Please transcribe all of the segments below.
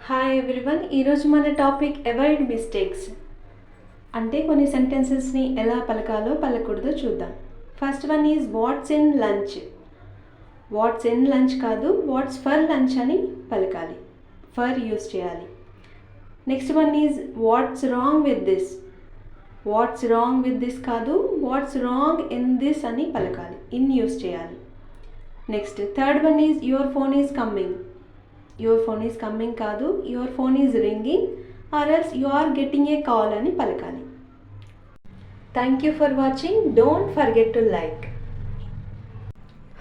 Hi everyone, ఈరోజు మన topic avoid mistakes. అంటే కొన్ని సెంటెన్సెస్ని ఎలా పలకాలో పలకూడదో చూద్దాం. First one is what's in lunch. What's in lunch కాదు, వాట్స్ ఫర్ లంచ్ అని పలకాలి. ఫర్ యూస్ చేయాలి. Next one is what's wrong with this. What's wrong with this కాదు, వాట్స్ రాంగ్ ఇన్ దిస్ అని పలకాలి. ఇన్ యూస్ చేయాలి. Next third one is your phone is coming. Your phone is coming కాదు, your phone is ringing or else you are getting a call అని పలకాలి. Thank you for watching. Don't forget to like.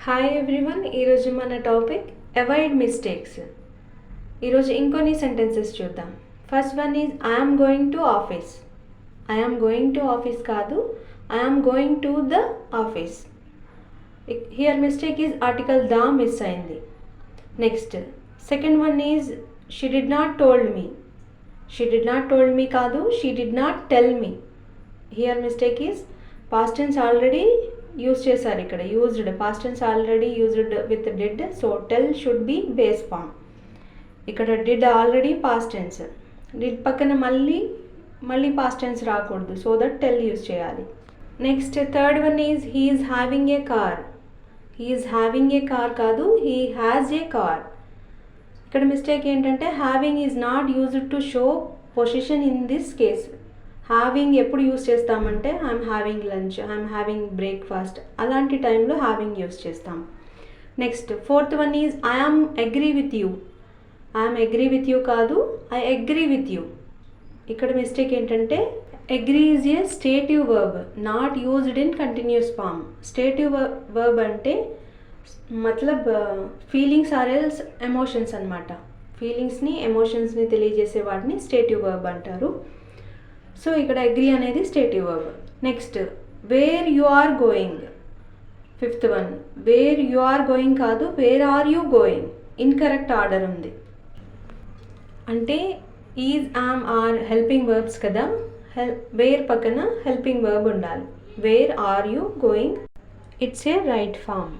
Hi everyone, ఈరోజు మన topic avoid mistakes. ఈరోజు ఇంకొన్ని sentences చూద్దాం. First one is I'm going to office. I'm going to office కాదు, I'm going to the office. Here mistake is article the miss అయింది. Next second one is she did not told me. She did not told me కాదు, she did not tell me. Here mistake is past tense already use చేశారు. ఇక్కడ used past tense already used with did, so tell should be base form. ఇక్కడ did already past tense, did పక్కన మళ్ళీ past tense రాకూడదు, so that tell use చేయాలి. Next third one is he is having a car. He is having a car కాదు, he has a car. ఇక్కడ mistake ఏంటంటే having is not used to show position in this case. Having ఎప్పుడు use చేస్తామంటే I'm having lunch, I'm having breakfast, అలాంటి టైంలో having use చేస్తాం. Next fourth one is I'm agree with you. I'm agree with you కాదు, I agree with you. ఇక్కడ mistake ఏంటంటే agree is a stative verb, not used in continuous form. Stative verb అంటే మతలబ్ feelings or else emotions అనమాట. ఫీలింగ్స్ని ఎమోషన్స్ని తెలియజేసే వాటిని స్టేటివ్ వర్బ్ అంటారు. సో ఇక్కడ అగ్రీ అనేది stative verb. Next where you are going. Fifth one where you are going కాదు, where are you going. Incorrect order ఉంది. అంటే is, am, are helping verbs కదా, వేర్ పక్కన హెల్పింగ్ వర్బ్ ఉండాలి. Where are you going, it's a right form.